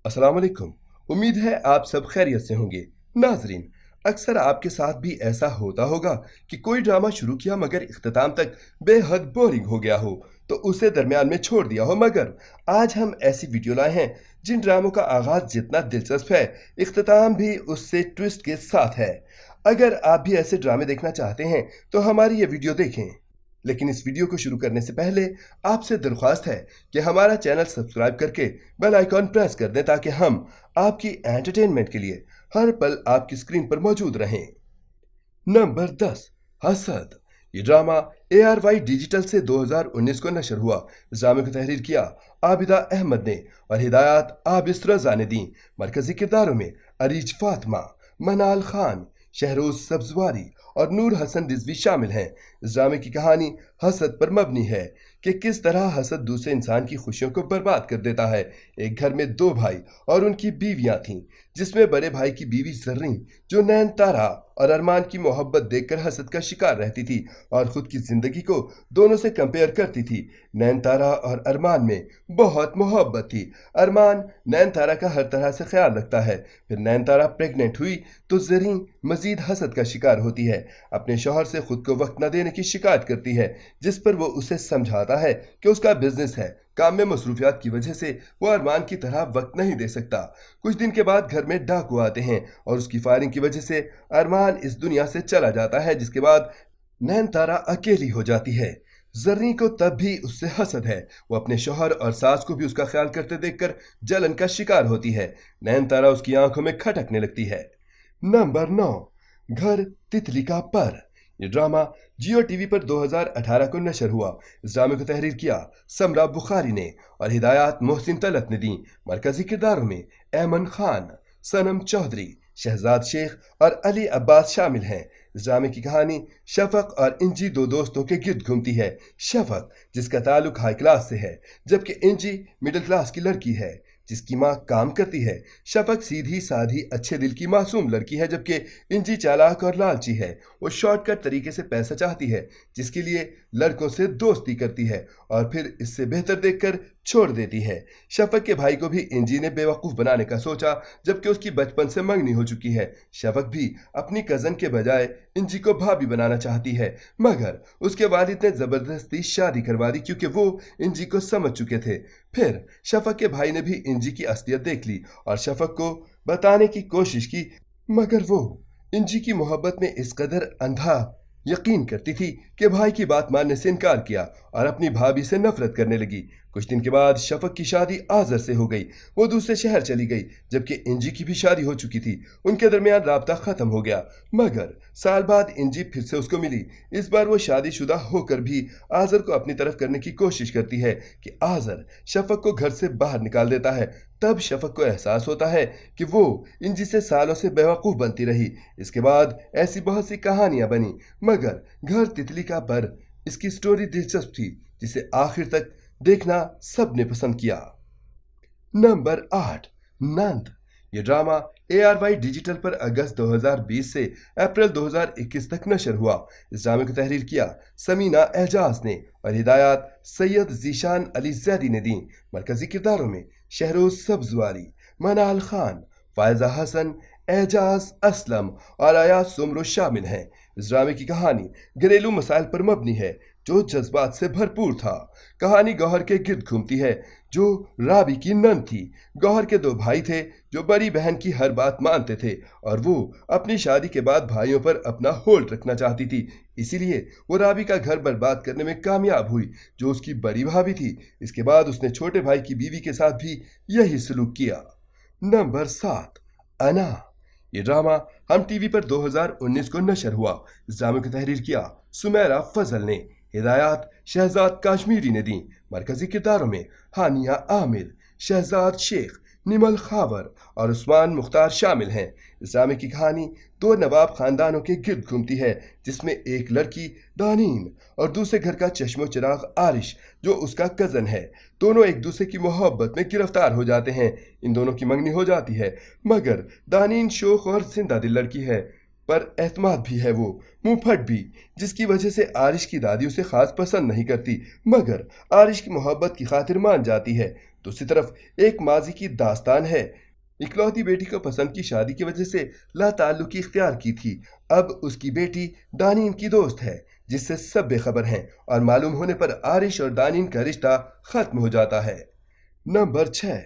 अस्सलाम वालेकुम। उम्मीद है आप सब खैरियत से होंगे। नाजरीन, अक्सर आपके साथ भी ऐसा होता होगा कि कोई ड्रामा शुरू किया मगर इख्तिताम तक बेहद बोरिंग हो गया हो, तो उसे दरमियान में छोड़ दिया हो। मगर आज हम ऐसी वीडियो लाए हैं जिन ड्रामों का आगाज जितना दिलचस्प है, इख्तिताम भी उससे ट्विस्ट के साथ है। अगर आप भी ऐसे ड्रामे देखना चाहते हैं तो हमारी ये वीडियो देखें। लेकिन इस वीडियो को शुरू करने से पहले आपसे दरख्वास्त है कि हमारा चैनल सब्सक्राइब करके बेल आइकॉन प्रेस कर दें ताकि हम आपकी एंटरटेनमेंट के लिए हर पल आपकी स्क्रीन पर मौजूद रहें। नंबर 10, हसद। ये ड्रामा ARY डिजिटल से 2019 को नशर हुआ। इस ड्रामे को तहरीर किया आबिदा अहमद ने और हिदायत आबिस रजा ने दी। मरकजी किरदारों में अरीज फातिमा, मनाल खान, शहरोज सब्जवारी और नूर हसन रिजवी शामिल हैं। इस ड्रामे की कहानी हसद पर मबनी है कि किस तरह हसद दूसरे इंसान की खुशियों को बर्बाद कर देता है। एक घर में दो भाई और उनकी बीवियां थीं, जिसमें बड़े भाई की बीवी जर्री, जो नैन तारा और अरमान की मोहब्बत देखकर हसद का शिकार रहती थी और खुद की जिंदगी को दोनों से कंपेयर करती थी। नैन तारा और अरमान में बहुत मोहब्बत थी। अरमान नैन तारा का हर तरह से ख्याल रखता है। फिर नैन तारा प्रेग्नेंट हुई तो जर्री मजीद हसद का शिकार होती है। अपने शौहर से खुद को वक्त न देने की शिकायत करती है, जिस पर वो उसे समझाता है कि उसका बिजनेस है, काम में मसरूफियात की वजह से वो अरमान की तरह वक्त नहीं दे सकता। कुछ दिन के बाद घर में डाकू आते हैं और उसकी फायरिंग की वजह से अरमान इस दुनिया से चला जाता है, जिसके बाद नैन तारा अकेली हो जाती है। जर्री को तब भी उससे हसद है। वो अपने शौहर और सास को भी उसका ख्याल करते देखकर जलन का शिकार होती है। नैन तारा उसकी आंखों में खटकने लगती है। नंबर 9, घर तितली का पर। ये ड्रामा जियो टीवी पर 2018 को नशर हुआ। इस ड्रामे को तहरीर किया समरा बुखारी ने और हिदायत मोहसिन तलत ने दी। मरकजी किरदारों में ऐमन खान, सनम चौधरी, शहजाद शेख और अली अब्बास शामिल हैं। इस ड्रामे की कहानी शफक और इंजी दो दोस्तों के गिर्द घूमती है। शफक, जिसका ताल्लुक हाई क्लास से है, जबकि इंजी मिडिल क्लास की लड़की है जिसकी माँ काम करती है। शफक सीधी साधी अच्छे दिल की मासूम लड़की है, जबकि इंजी चालाक और लालची है। वो शॉर्टकट तरीके से पैसा चाहती है, जिसके लिए लड़कों से दोस्ती करती है और फिर इससे बेहतर देखकर छोड़ देती है। शफक के भाई को भी इंजी ने बेवकूफ़ बनाने का सोचा, जबकि उसकी बचपन से मंगनी हो चुकी है। शफक भी अपनी कज़न के बजाय इंजी को भाभी बनाना चाहती है, मगर उसके वालिद ने ज़बरदस्ती शादी करवा दी क्योंकि वो इंजी को समझ चुके थे। फिर शफक के भाई ने भी इंजी की असलियत देख ली और शफक को बताने की कोशिश की, मगर वो इंजी की मोहब्बत में इस कदर अंधा यकीन करती थी कि भाई की बात मानने से इनकार किया और अपनी भाभी से नफरत करने लगी। कुछ दिन के बाद शफक की शादी आज़र से हो गई। वो दूसरे शहर चली गई, जबकि इंजी की भी शादी हो चुकी थी। उनके दरमियान राब्ता ख़त्म हो गया, मगर साल बाद इंजी फिर से उसको मिली। इस बार वो शादीशुदा होकर भी आज़र को अपनी तरफ करने की कोशिश करती है कि आज़र शफक को घर से बाहर निकाल देता है। तब शफक को एहसास होता है कि वो इंजी से सालों से बेवकूफ़ बनती रही। इसके बाद ऐसी बहुत सी कहानियां बनी, मगर घर तितली का पर इसकी स्टोरी दिलचस्प थी, जिसे आखिर तक देखना सबने पसंद किया। नंबर 8, नंद। ये ड्रामा ARY डिजिटल पर अगस्त 2020 से अप्रैल 2021 तक नशर हुआ। इस ड्रामे को तहरीर किया समीना एजाज ने और हिदायत सैयद जीशान अली जैदी ने दी। मरकजी किरदारों में शहरोज सब्जवारी, मनाल खान, फायजा हसन, एजाज असलम और आयात सुमरो शामिल हैं। इस ड्रामे की कहानी घरेलू मसाइल पर मबनी है, जो जज्बात से भरपूर था। कहानी गौहर के गिर्द घूमती है, जो राबी की नन थी। गौहर के दो भाई थे जो बड़ी बहन की हर बात मानते थे और वो अपनी शादी के बाद भाइयों पर अपना होल्ड रखना चाहती थी। इसीलिए वो राबी का घर बर्बाद करने में कामयाब हुई, जो उसकी बड़ी भाभी थी। इसके बाद उसने छोटे भाई की बीवी के साथ भी यही सलूक किया। नंबर 7, अना। ये ड्रामा हम टीवी पर 2019 को नशर हुआ। इस ड्रामे को तहरीर किया सुमेरा फजल ने, हिदायत शहजाद काश्मीरी ने दी। मरकजी किरदारों में हानिया आमिर, शहजाद शेख, निमल खावर और उस्मान मुख्तार शामिल हैं। इस ड्रामे की कहानी दो नवाब खानदानों के गिर्द घूमती है, जिसमें एक लड़की दानीन और दूसरे घर का चश्मो चिराग आरिश, जो उसका कज़न है। दोनों एक दूसरे की मोहब्बत में गिरफ्तार हो जाते हैं। इन दोनों की मंगनी हो जाती है, मगर दानीन शोख और जिंदा दिल लड़की है, पर एतमाद भी है, वो मुंहफट भी, जिसकी वजह से आरिश की दादी उसे खास पसंद नहीं करती, मगर आरिश की मोहब्बत की खातिर मान जाती है। दूसरी तरफ एक माजी की दास्तान है। इकलौती बेटी को पसंद की शादी की वजह से लाताल्लुकी इख्तियार की थी। अब उसकी बेटी दानीन की दोस्त है जिससे सब बेखबर हैं और मालूम होने पर आरिश और दानीन का रिश्ता खत्म हो जाता है। नंबर 6,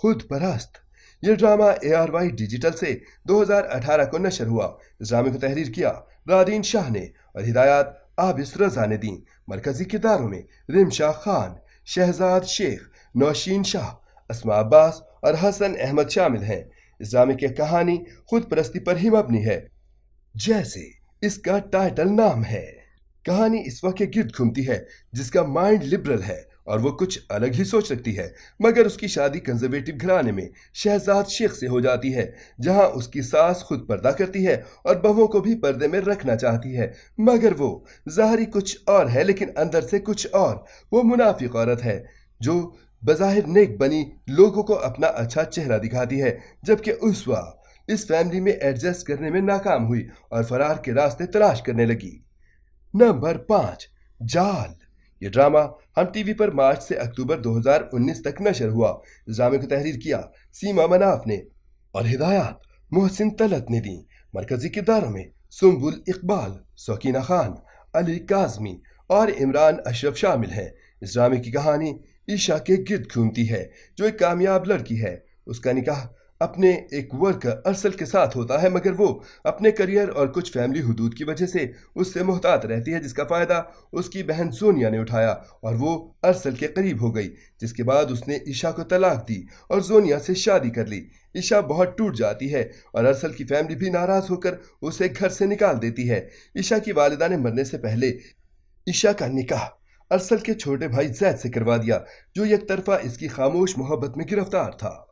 खुद परस्त। ये ड्रामा ARY डिजिटल से 2018 को नशर हुआ। इस ड्रामे को तहरीर किया रादीन शाह ने और हिदायत आबिस रजा ने दी। मरकजी किरदारों में रिमशा खान, शहजाद शेख, नौशीन शाह, अस्मा अब्बास और हसन अहमद शामिल हैं। इस ड्रामे की कहानी खुद परस्ती पर ही मबनी है, जैसे इसका टाइटल नाम है। कहानी इस वक्त के गिर्द घूमती है जिसका माइंड लिबरल है और वो कुछ अलग ही सोच रखती है, मगर उसकी शादी कंजर्वेटिव घराने में शहजाद शेख से हो जाती है, जहां उसकी सास खुद पर्दा करती है और बहुओं को भी पर्दे में रखना चाहती है, मगर वो ज़ाहिरी कुछ और है लेकिन अंदर से कुछ और। वो मुनाफिक औरत है जो बज़ाहिर नेक बनी लोगों को अपना अच्छा चेहरा दिखाती है, जबकि उसवा इस फैमिली में एडजस्ट करने में नाकाम हुई और फरार के रास्ते तलाश करने लगी। नंबर 5, जाल। ये ड्रामा हम टीवी पर मार्च से अक्टूबर 2019 तक नशर हुआ। इस ड्रामे को तहरीर किया सीमा मनाफ ने और हिदायत मोहसिन तलत ने दी। मरकजी किरदारों में सुम्बुल इकबाल, सकीना खान, अली काजमी और इमरान अशरफ शामिल हैं। इस ड्रामे की कहानी ईशा के गिर्द घूमती है जो एक कामयाब लड़की है। उसका निकाह अपने एक वर्कर अरसल के साथ होता है, मगर वो अपने करियर और कुछ फैमिली हुदूद की वजह से उससे मोहतात रहती है, जिसका फ़ायदा उसकी बहन सोनिया ने उठाया और वो अरसल के करीब हो गई, जिसके बाद उसने ईशा को तलाक दी और सोनिया से शादी कर ली। ईशा बहुत टूट जाती है और अरसल की फैमिली भी नाराज़ होकर उसे घर से निकाल देती है। ईशा की वालिदा ने मरने से पहले ईशा का निकाह अरसल के छोटे भाई जैद से करवा दिया, जो एक तरफा इसकी खामोश मोहब्बत में गिरफ्तार था।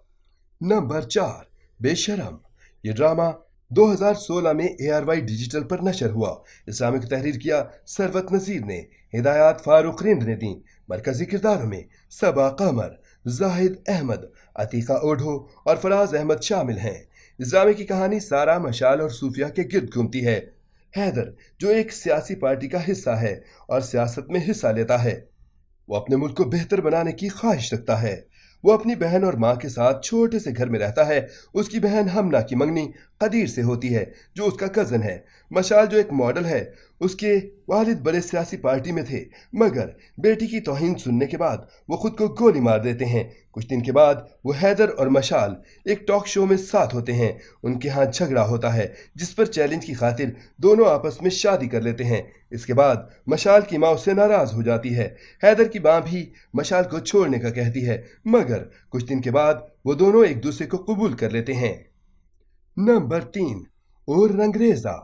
नंबर 4, बेशरम। ये ड्रामा 2016 में ARY डिजिटल पर नशर हुआ। इस ड्रामे को तहरीर किया सरवत नज़ीर ने, हिदायत फारूक रिंद ने दी। मरकजी किरदारों में सबा कमर, जाहिद अहमद, अतीका ओढ़ो और फराज अहमद शामिल हैं। इस ड्रामे की कहानी सारा मशाल और सूफिया के गिर्द घूमती है। हैदर, जो एक सियासी पार्टी का हिस्सा है और सियासत में हिस्सा लेता है, वो अपने मुल्क को बेहतर बनाने की ख्वाहिश रखता है। वो अपनी बहन और माँ के साथ छोटे से घर में रहता है। उसकी बहन हमना की मंगनी कदीर से होती है, जो उसका कज़न है। मशाल, जो एक मॉडल है, उसके वालिद बड़े सियासी पार्टी में थे, मगर बेटी की तौहीन सुनने के बाद वो खुद को गोली मार देते हैं। कुछ दिन के बाद वो हैदर और मशाल एक टॉक शो में साथ होते हैं। उनके यहाँ झगड़ा होता है, जिस पर चैलेंज की खातिर दोनों आपस में शादी कर लेते हैं। इसके बाद मशाल की माँ उससे नाराज़ हो जाती है। हैदर की माँ भी मशाल को छोड़ने का कहती है, मगर कुछ दिन के बाद वो दोनों एक दूसरे को कबूल कर लेते हैं। नंबर 3, और रंगरेजा।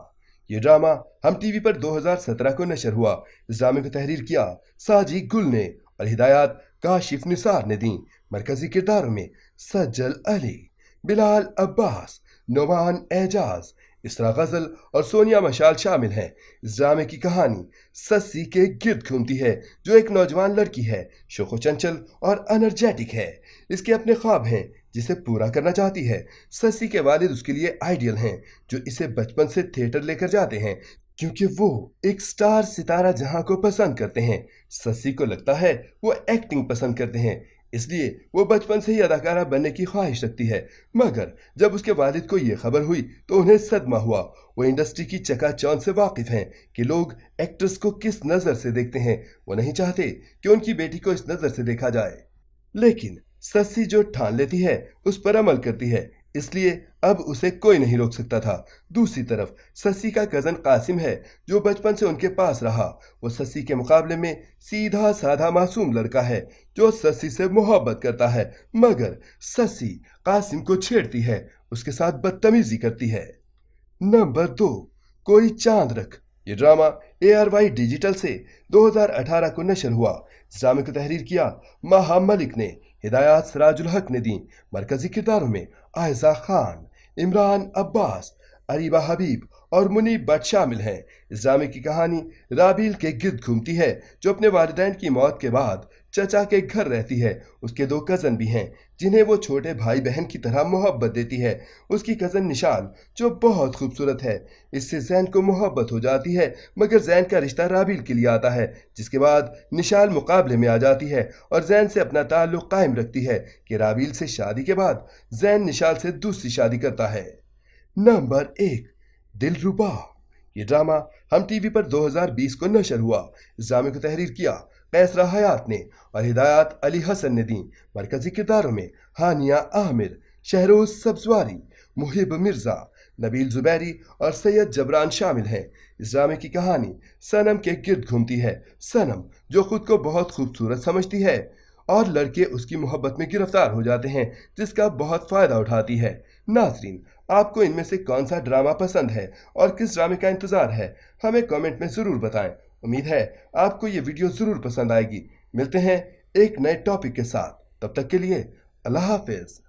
ये ड्रामा हम टीवी पर 2017 को नशर हुआ। इस ड्रामे को तहरीर किया साजी गुल ने और हिदायत काशिफ निसार ने दी। मरकजी किरदारों में सज्जल अली, बिलाल अब्बास, नोमान एजाज, इसरा गजल और सोनिया मशाल शामिल हैं। इस ड्रामे की कहानी सस्सी के गिर्द घूमती है, जो एक नौजवान लड़की है, शोखो चंचल और एनर्जेटिक है। इसके अपने ख्वाब हैं जिसे पूरा करना चाहती है। सस्सी के वालिद उसके लिए आइडियल हैं, जो इसे बचपन से थिएटर लेकर जाते हैं, क्योंकि वो एक स्टार सितारा जहां को पसंद करते हैं। सस्सी को लगता है वो एक्टिंग पसंद करते हैं, इसलिए वो बचपन से ही अदाकारा बनने की ख्वाहिश रखती है। मगर जब उसके वालिद को ये खबर हुई तो उन्हें सदमा हुआ। वो इंडस्ट्री की चकाचौंध से वाकिफ हैं कि लोग एक्ट्रेस को किस नज़र से देखते हैं। वो नहीं चाहते कि उनकी बेटी को इस नज़र से देखा जाए, लेकिन सस्सी जो ठान लेती है उस पर अमल करती है, इसलिए अब उसे कोई नहीं रोक सकता था। दूसरी तरफ सस्सी का कज़न कासिम है, जो बचपन से उनके पास रहा। वो सस्सी के मुकाबले में सीधा साधा मासूम लड़का है, जो सस्सी से मोहब्बत करता है, मगर सस्सी कासिम को छेड़ती है, उसके साथ बदतमीजी करती है। नंबर 2, कोई चांद रख। ये ड्रामा ARY डिजिटल से 2018 को नशर हुआ। इस ड्रामे को तहरीर किया माहा मलिक ने, हिदायत सराजुल हक ने दी। मरकजी किरदारों में आयजा खान, इमरान अब्बास, अरीबा हबीब और मुनीब भट्ट शामिल हैं। इस ड्रामे की कहानी राबील के गिर्द घूमती है, जो अपने वालिदैन की मौत के बाद चचा के घर रहती है। उसके 2 कज़न भी हैं, जिन्हें वो छोटे भाई बहन की तरह मोहब्बत देती है। उसकी कज़न निशान जो बहुत खूबसूरत है, इससे जैन को मोहब्बत हो जाती है, मगर जैन का रिश्ता राबिल के लिए आता है, जिसके बाद निशान मुकाबले में आ जाती है और जैन से अपना ताल्लुक कायम रखती है कि राबिल से शादी के बाद जैन निशान से दूसरी शादी करता है। नंबर 1, दिलरुबा। ये ड्रामा हम टीवी पर 2020 को नशर हुआ। इस ड्रामे को तहरीर किया कैसरा हयात ने और हिदायत अली हसन ने दी। मरकजी किरदारों में हानिया आमिर, शहरोज सब्जवारी, मुहिब मिर्जा, नबील जुबैरी और सैयद जबरान शामिल हैं। इस ड्रामे की कहानी सनम के गिर्द घूमती है। सनम जो खुद को बहुत खूबसूरत समझती है और लड़के उसकी मोहब्बत में गिरफ्तार हो जाते हैं, जिसका बहुत फ़ायदा उठाती है। नाज़रीन, आपको इनमें से कौन सा ड्रामा पसंद है और किस ड्रामे का इंतज़ार है, हमें कमेंट में ज़रूर बताएं। उम्मीद है आपको ये वीडियो ज़रूर पसंद आएगी। मिलते हैं एक नए टॉपिक के साथ, तब तक के लिए अल्लाह हाफिज़।